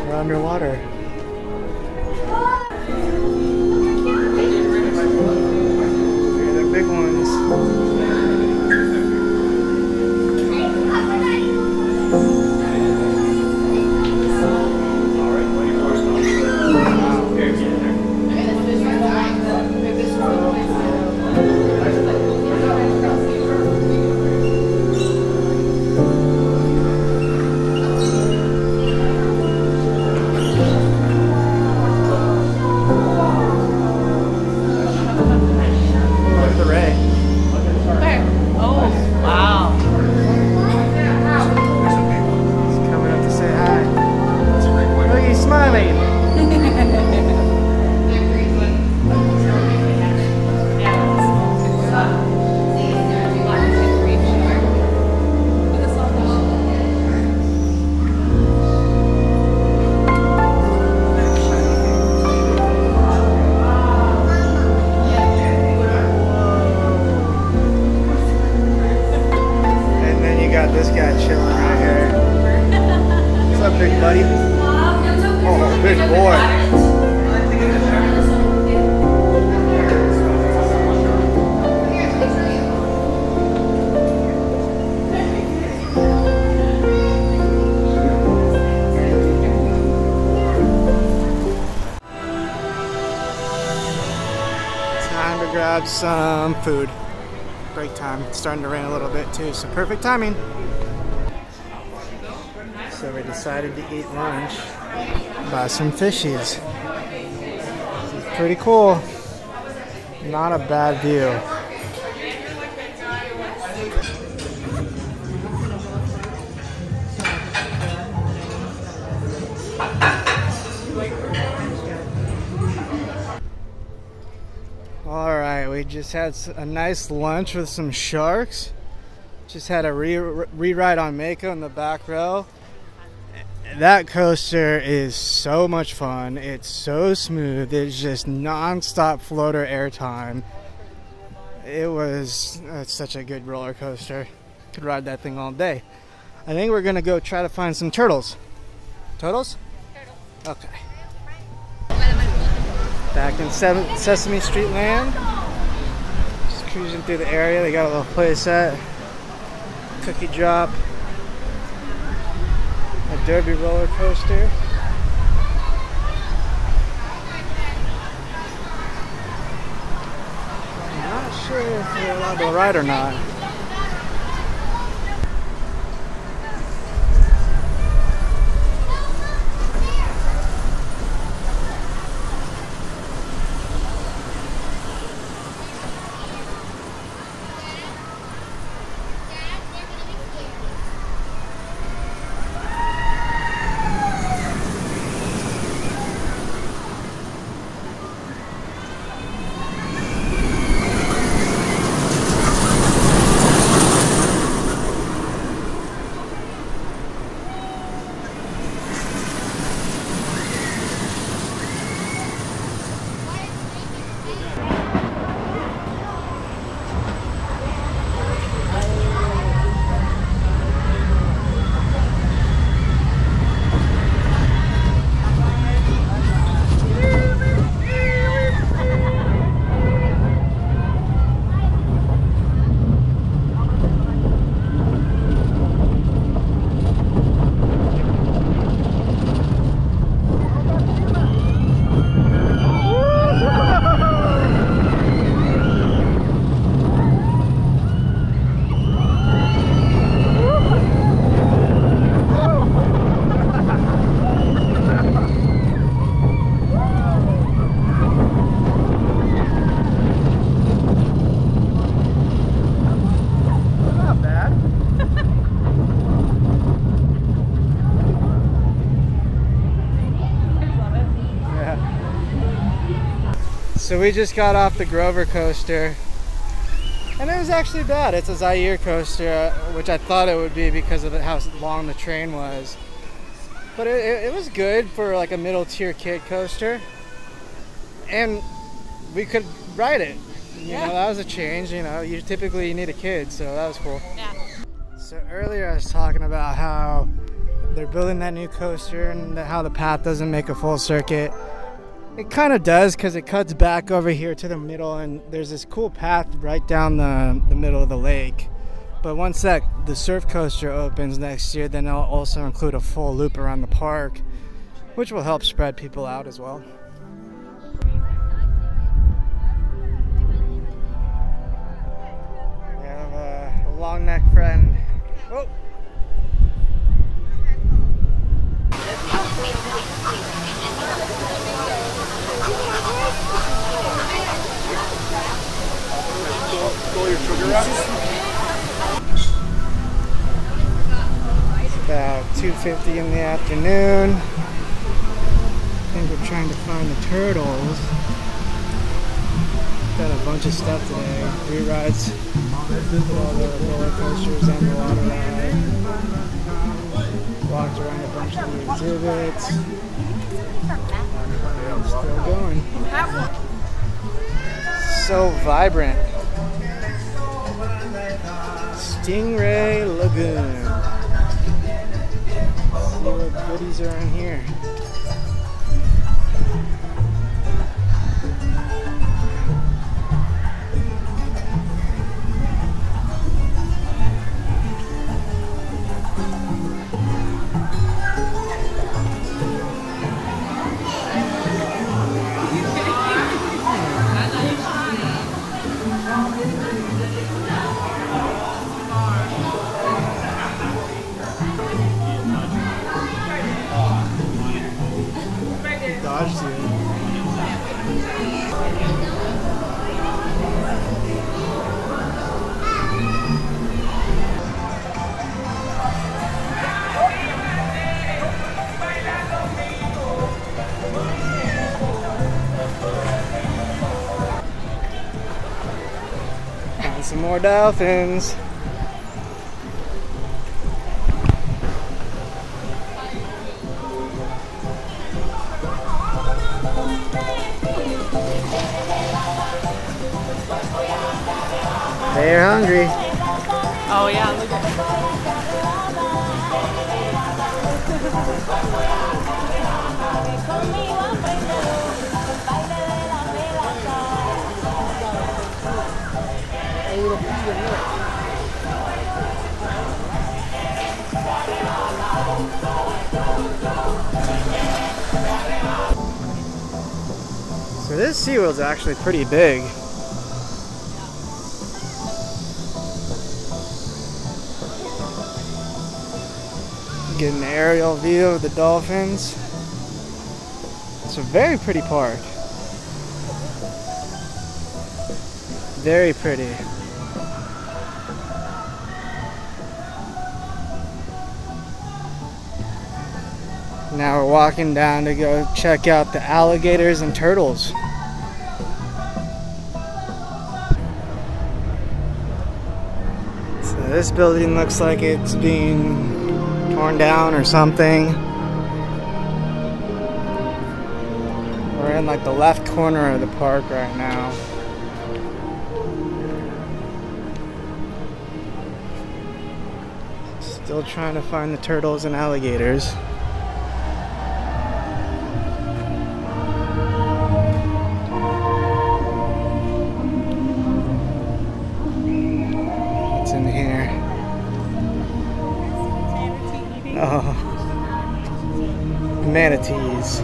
We're underwater. They're the big ones. This guy chilling right here. What's up, big buddy? Oh, big boy. Time to grab some food. Break time. It's starting to rain a little bit too, so perfect timing. So we decided to eat lunch by some fishies. This is pretty cool. Not a bad view. Alright, we just had a nice lunch with some sharks. Just had a re-ride on Mako in the back row. That coaster is so much fun. It's so smooth. It's just non-stop floater airtime. It's such a good roller coaster. Could ride that thing all day. I think we're gonna go try to find some turtles. Turtles? Okay. Back in Sesame Street Land. Just cruising through the area. They got a little play set. Cookie drop. A derby roller coaster. I'm not sure if we're allowed to ride or not. So we just got off the Grover coaster, and it was actually bad. It's a Zaire coaster, which I thought it would be because of how long the train was. But it was good for like a middle tier kid coaster, and we could ride it. You know, that was a change. You know, you typically need a kid, so that was cool.
Yeah.
So earlier I was talking about how they're building that new coaster and how the path doesn't make a full circuit. It kind of does, because it cuts back over here to the middle, and there's this cool path right down the middle of the lake. But once the surf coaster opens next year, then they'll also include a full loop around the park, which will help spread people out as well. We have a long neck friend. Oh. It's about 2:50 in the afternoon. I think we're trying to find the turtles. Got a bunch of stuff today. 3 rides with all the roller coasters and the water ride. Walked around a bunch of the exhibits. Still going. So vibrant. Stingray Lagoon. See what goodies are in here. Found some more dolphins. They're hungry.
Oh yeah, look at
So this SeaWorld's actually pretty big. Get an aerial view of the dolphins. It's a very pretty park. Very pretty. Now we're walking down to go check out the alligators and turtles. So this building looks like it's being torn down or something. We're in like the left corner of the park right now. Still trying to find the turtles and alligators. What's in here? Oh, manatees.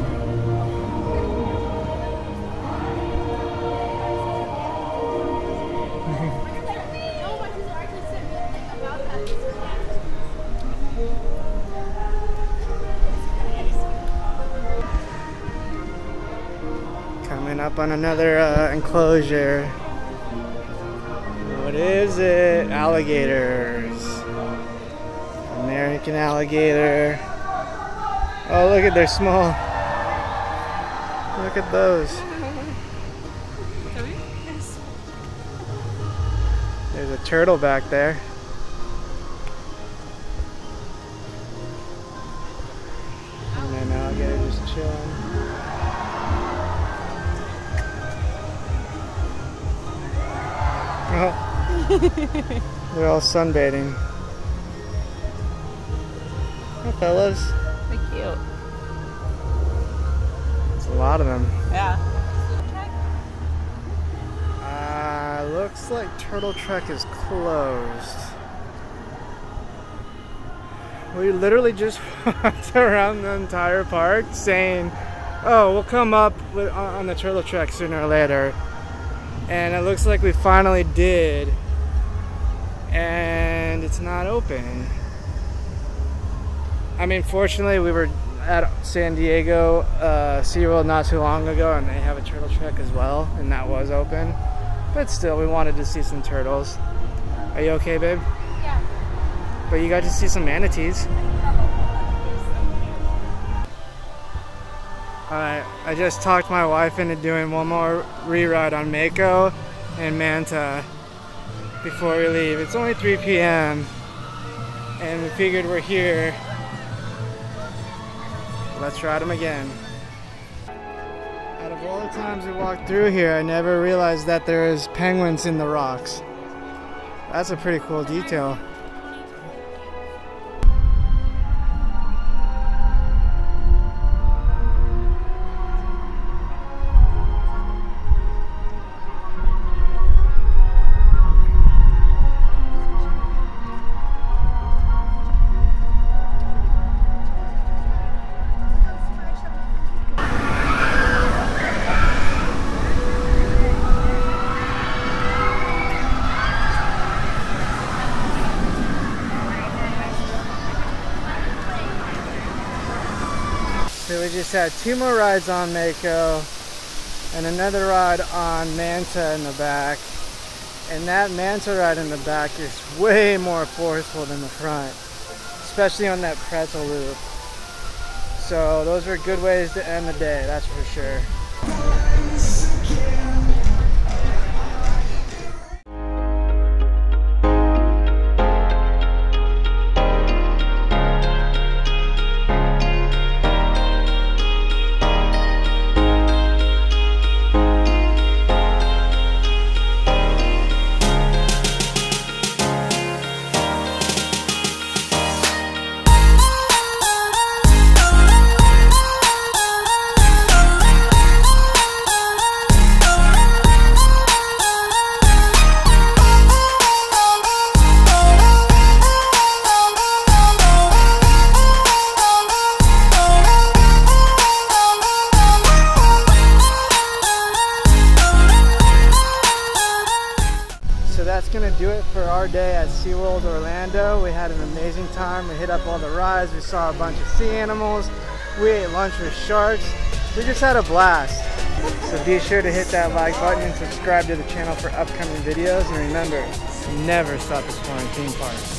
Coming up on another enclosure. What is it? Alligators. American alligator. Oh, look at, they're small. Look at those. a turtle back there. And then alligator just chilling. Oh. They're all sunbathing. Hi, fellas.
They're cute.
It's a lot of them.
Yeah.
Looks like Turtle Trek is closed. We literally just walked around the entire park saying, oh, we'll come up on the Turtle Trek sooner or later. And it looks like we finally did. And it's not open. I mean, fortunately, we were at San Diego SeaWorld not too long ago, and they have a Turtle Trek as well, and that was open. But still, we wanted to see some turtles. Are you okay, babe?
Yeah.
But you got to see some manatees. Alright, I just talked my wife into doing one more re-ride on Mako and Manta before we leave. It's only 3 p.m. and we figured we're here. Let's ride them again. Out of all the times we walked through here, I never realized that there is penguins in the rocks. That's a pretty cool detail. So we just had 2 more rides on Mako and another ride on Manta in the back. And that Manta ride in the back is way more forceful than the front, especially on that pretzel loop. So those were good ways to end the day, that's for sure. That's gonna do it for our day at SeaWorld Orlando. We had an amazing time. We hit up all the rides. We saw a bunch of sea animals. We ate lunch with sharks. We just had a blast. So be sure to hit that like button and subscribe to the channel for upcoming videos. And remember, never stop exploring theme parks.